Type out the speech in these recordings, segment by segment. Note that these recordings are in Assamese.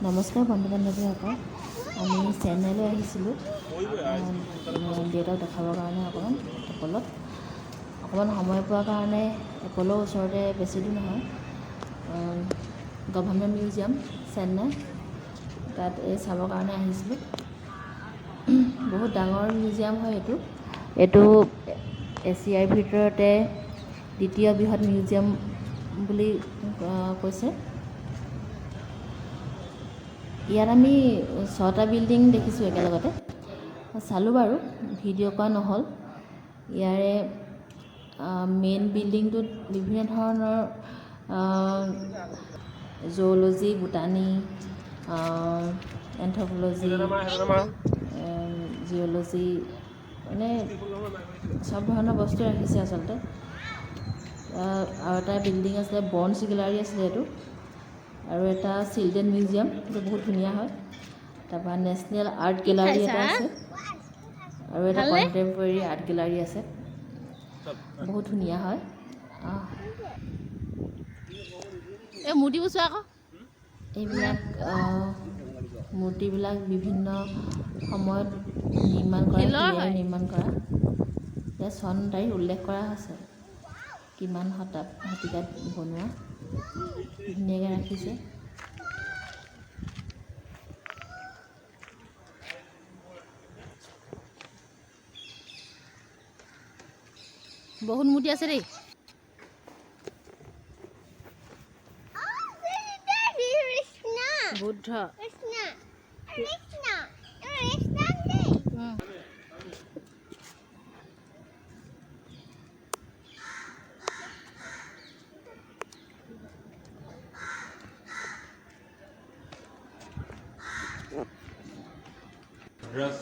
নমস্কাৰ বন্ধু বান্ধৱীসকল, আমি চেন্নাইলৈ আহিছিলোঁ দেউতাক দেখাবৰ কাৰণে অকণমান এপলত সময় পোৱাৰ কাৰণে এপলৰ ওচৰতে বেছি দূৰ নহয় গভৰ্ণমেণ্ট মিউজিয়াম চেন্নাই, তাত চাবৰ কাৰণে আহিছিলোঁ। বহুত ডাঙৰ মিউজিয়াম হয় এইটো এছিয়াৰ ভিতৰতে দ্বিতীয় বৃহৎ মিউজিয়াম বুলি কৈছে। ইয়াত আমি 6টা বিল্ডিং দেখিছোঁ একেলগতে, চালোঁ বাৰু, ভিডিঅ' কৰা নহ'ল। ইয়াৰে মেইন বিল্ডিংটোত বিভিন্ন ধৰণৰ জুলজি, বুটানী, এন্থ্ৰপলজি, জিঅ'লজি, মানে চব ধৰণৰ বস্তু ৰাখিছে আচলতে। আৰু এটা বিল্ডিং আছিলে বনছ গেলাৰী আছিলে এইটো, আৰু এটা চিলড্ৰেন মিউজিয়াম, এইটো বহুত ধুনীয়া হয়। তাৰপৰা নেশ্যনেল আৰ্ট গেলাৰী এটা আছে, আৰু এটা কণ্টেম্পৰেৰী আৰ্ট গেলাৰী আছে, বহুত ধুনীয়া হয়। এই মূৰ্তিবোৰ চোৱা আকৌ, এইবিলাক মূৰ্তিবিলাক বিভিন্ন সময়ত নিৰ্মাণ কৰা, নিৰ্মাণ কৰা। ইয়াত চন তাৰিখ উল্লেখ কৰা আছে, কিমান শতিকাত বনোৱা, ধুনীয়াকৈ ৰাখিছে। বহুত মূৰ্তি আছে দেই। বুদ্ধ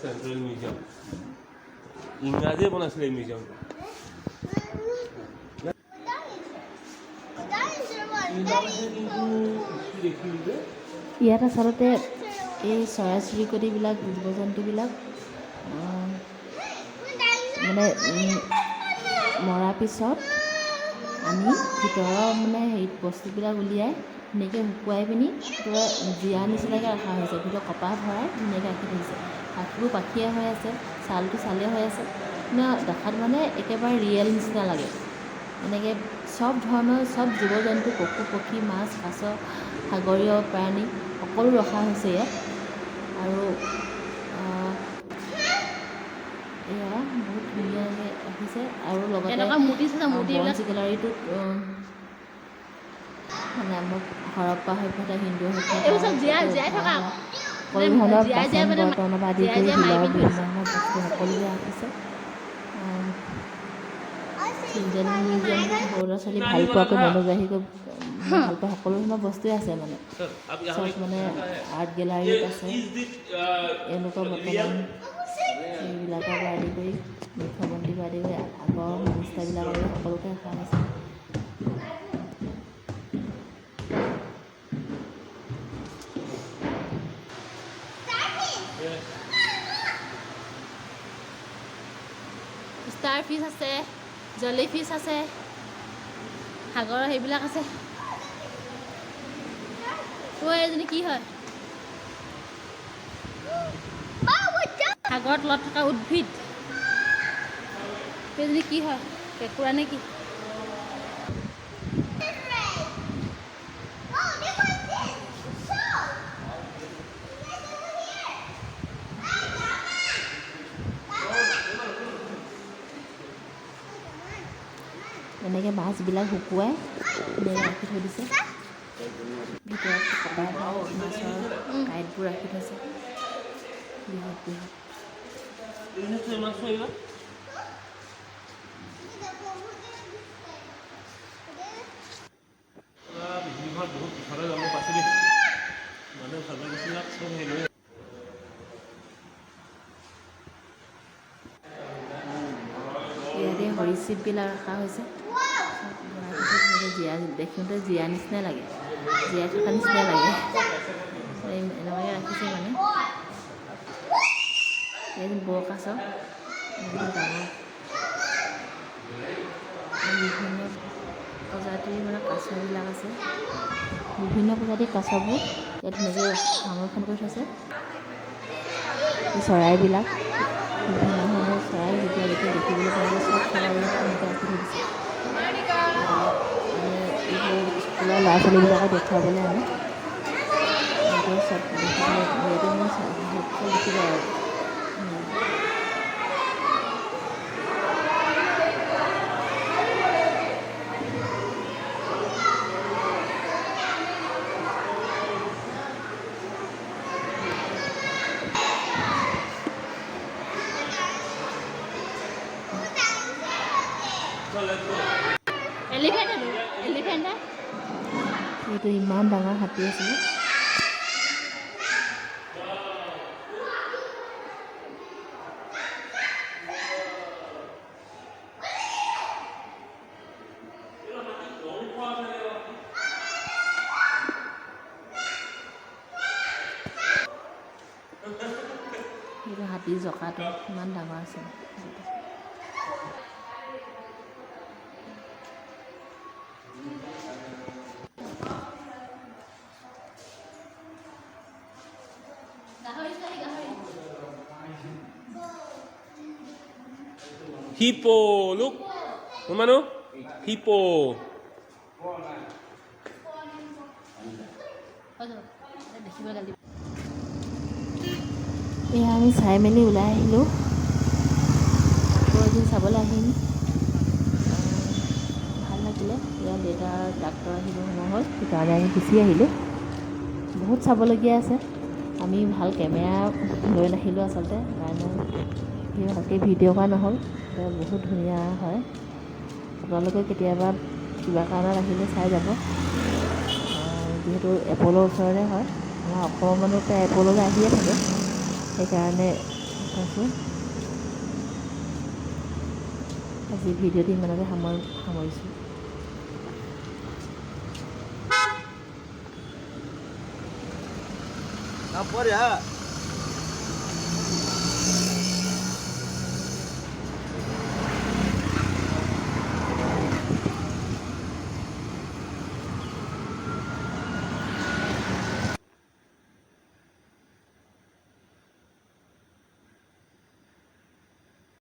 সেন্ট্ৰেল মিউজিয়াম ইংৰাজীয়ে বনাইছিলে এই মিউজিয়ামটো। ইয়াত আচলতে এই চৰাই চিৰিকটিবিলাক, জীৱ জন্তুবিলাক মানে মৰাৰ পিছত আমি ভিতৰৰ বস্তুবিলাক উলিয়াই ধুনীয়াকৈ শুকুৱাই পিনি জীয়া নিচিনাকৈ ৰখা হৈছে। ভিতৰত কপাহ ভৰাই ধুনীয়াকৈ ৰাখি থৈছে। আঁঠুবোৰ পাখিয়ে হৈ আছে, ছালটো ছালে হৈ আছে, দেখাত একেবাৰে ৰিয়েল নিচিনা লাগে। এনেকৈ চব ধৰণৰ চব জীৱ জন্তু, পশু পক্ষী, মাছ কাছ, সাগৰীয় প্ৰাণী সকলো ৰখা হৈছে ইয়াত। আৰু এয়া বহুত ধুনীয়াকৈ ৰাখিছে। আৰু লগতে বনছ গেলাৰীটোত আমাক হৰপ্পা সভ্যতা, হিন্দু সভ্যতা, সকলো ধৰণৰ বাচন বৰ্তনৰ পৰা আদি কৰি বিলৰ বিভিন্ন ধৰণৰ বস্তু সকলোৱে ৰাখিছে। চিলড্ৰেন মিউজিয়ামটো সৰু ল'ৰা ছোৱালী ভাল পোৱাকৈ মনোগ্ৰাহীকৈ ভাল পোৱা সকলো ধৰণৰ বস্তুৱে আছে। চব আৰ্ট গেলাৰীত আছে। এওঁলোকৰ বৰ্তমান এইবিলাকৰ পৰা আদি কৰি মুখ্যমন্ত্ৰীৰ পৰা আদি কৰি আগৰ মিনিষ্টাৰবিলাকৰ সকলোকে ৰখা হৈছে। ষ্টাৰ ফিছ আছে, জলি ফিছ আছে, সাগৰৰ সেইবিলাক আছে। এজনী কি হয়? সাগৰৰ তলত থকা উদ্ভিদ। সেইজনী কি হয়, কেঁকুৰা নে কি? এনেকৈ মাছবিলাক শুকুৱাই এনেকৈ ৰাখি থৈ দিছে। ভিতৰত কপাই মাছৰ কাঁইটবোৰ ৰাখি থৈছে। বৃহৎ বৃহৎ মাছ আহিবা পৃথিৱীখন বহুত পিছলৈ যাব পাইছে দেই। মানুহে চাব গৈছিলাক চব হেৰি ইয়াতে সৰীসৃপবিলাক ৰখা হৈছে। জীয়া দেখোঁতে জীয়া নিচিনাই লাগে, জীয়াই থকা নিচিনাই লাগে। এনেকুৱাকৈ ৰাখিছে মানে। এইটো বৰ কাছ, ডাঙৰ বিভিন্ন প্ৰজাতিৰ মানে কাছবিলাক আছে। বিভিন্ন প্ৰজাতিৰ কাছবোৰ ইয়াত ধুনীয়াকৈ সংৰক্ষণ কৰি থৈছে। চৰাইবিলাক বিভিন্ন ধৰণৰ চৰাই যেতিয়া যেতিয়া দেখিবলৈ পাব চব চৰাইবিলাক এনেকৈ ৰাখি থৈ দিছে। এইবোৰ স্কুলৰ ল'ৰা ছোৱালীবিলাকক দেখুৱাবলৈ আনে। এনেকৈ চব দেখিবলৈ ইয়াতে মানে চব দেখিব আৰু। এলিফেণ্ট এইটো ইমান ডাঙৰ হাতী আছিলে। সেইটো হাতীৰ জকাটো ইমান ডাঙৰ আছিলে। Hippo, look. Mano? Hippo. এয়া আমি চাই মেলি ওলাই আহিলোঁ। আকৌ এদিন চাবলৈ আহিম। ভাল লাগিলে। ইয়াৰ দেউতাৰ ডাক্তৰ আহিব সময় হ'ল, সেইকাৰণে আমি গুচি আহিলোঁ। বহুত চাবলগীয়া আছে। আমি ভাল কেমেৰা লৈ নাহিলোঁ আচলতে, কাৰণে ভালকৈ ভিডিঅ' কৰা নহ'ল। বহুত ধুনীয়া হয়। আপোনালোকে কেতিয়াবা কিবা কাৰণত আহিলে চাই যাব। যিহেতু এপ'লৰ ওচৰতে হয়, আমাৰ অসমৰ মানুহ প্ৰায় এপ'ললৈ আহিয়ে থাকে, সেইকাৰণে কৈছোঁ। আজি ভিডিঅ'টো ইমানতে সামৰিছোঁ।